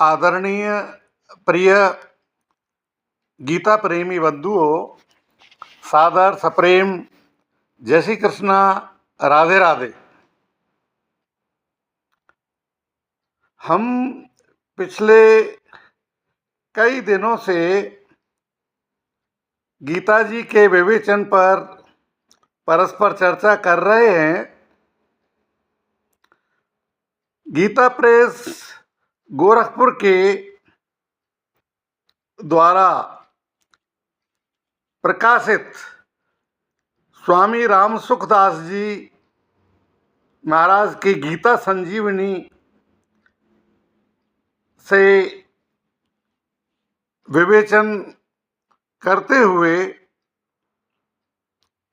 आदरणीय प्रिय गीता प्रेमी बंधुओं, सादर सप्रेम जय श्री कृष्णा, राधे राधे। हम पिछले कई दिनों से गीता जी के विवेचन पर परस्पर चर्चा कर रहे हैं। गीता प्रेस गोरखपुर के द्वारा प्रकाशित स्वामी राम सुखदास जी महाराज की गीता संजीवनी से विवेचन करते हुए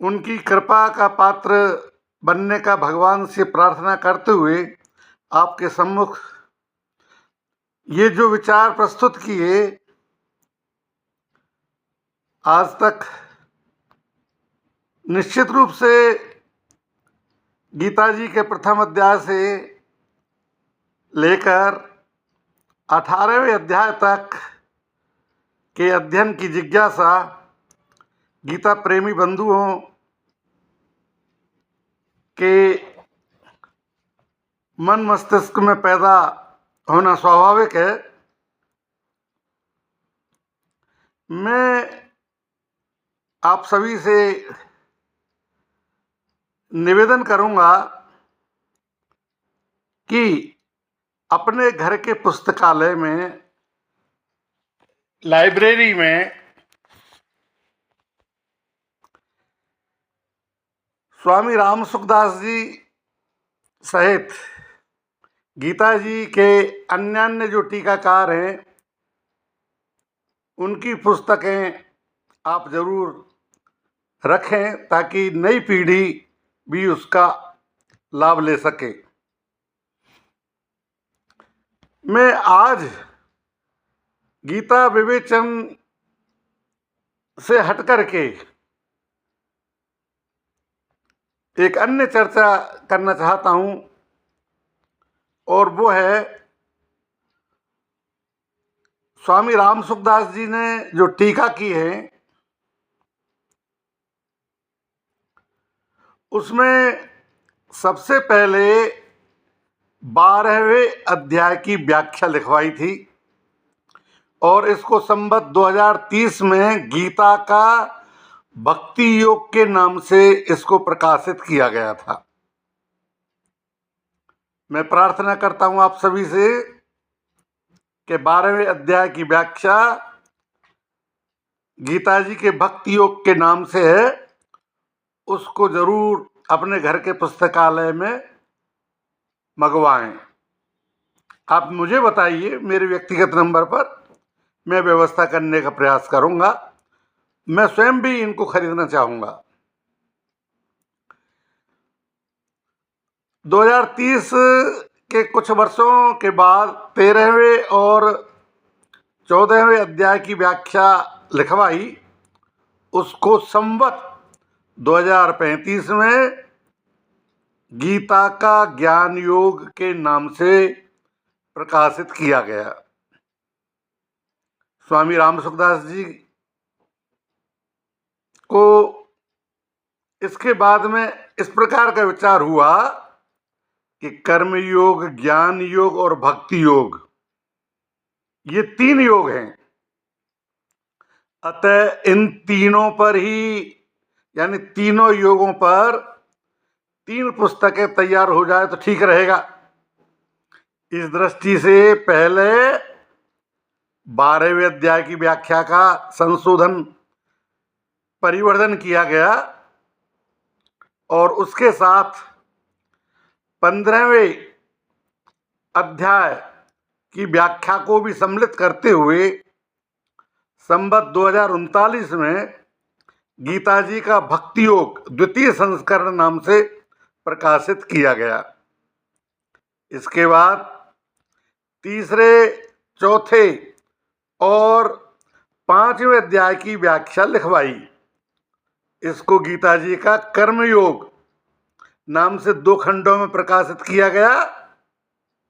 उनकी कृपा का पात्र बनने का भगवान से प्रार्थना करते हुए आपके सम्मुख ये जो विचार प्रस्तुत किए, आज तक निश्चित रूप से गीता जी के प्रथम अध्याय से लेकर 18वें अध्याय तक के अध्ययन की जिज्ञासा गीता प्रेमी बंधुओं के मन मस्तिष्क में पैदा होना स्वाभाविक है। मैं आप सभी से निवेदन करूंगा कि अपने घर के पुस्तकालय में, लाइब्रेरी में स्वामी राम सुखदास जी सहित गीता जी के अन्य जो टीकाकार हैं उनकी पुस्तकें आप जरूर रखें ताकि नई पीढ़ी भी उसका लाभ ले सके। मैं आज गीता विवेचन से हटकर के एक अन्य चर्चा करना चाहता हूं, और वो है स्वामी राम सुखदास जी ने जो टीका की है उसमें सबसे पहले 12वें अध्याय की व्याख्या लिखवाई थी और इसको संवत 2030 में गीता का भक्ति योग के नाम से इसको प्रकाशित किया गया था। मैं प्रार्थना करता हूं आप सभी से कि 12वें अध्याय की व्याख्या गीता जी के भक्ति योग के नाम से है, उसको जरूर अपने घर के पुस्तकालय में मंगवाएं। आप मुझे बताइए, मेरे व्यक्तिगत नंबर पर मैं व्यवस्था करने का प्रयास करूंगा। मैं स्वयं भी इनको खरीदना चाहूंगा। 2030 के कुछ वर्षों के बाद 13वें और 14वें अध्याय की व्याख्या लिखवाई, उसको संवत 2035 में गीता का ज्ञान योग के नाम से प्रकाशित किया गया। स्वामी राम सुखदास जी को इसके बाद में इस प्रकार का विचार हुआ कि कर्म योग, ज्ञान योग और भक्ति योग, ये 3 योग हैं। अतः इन तीनों पर ही, यानी तीनों योगों पर 3 पुस्तकें तैयार हो जाए तो ठीक रहेगा। इस दृष्टि से पहले 12वें अध्याय की व्याख्या का संशोधन, परिवर्धन किया गया और उसके साथ 15वें अध्याय की व्याख्या को भी सम्मिलित करते हुए संवत 2039 में गीता जी का भक्ति योग द्वितीय संस्करण नाम से प्रकाशित किया गया। इसके बाद तीसरे, चौथे और 5वें अध्याय की व्याख्या लिखवाई। इसको गीता जी का कर्म योग नाम से 2 खंडों में प्रकाशित किया गया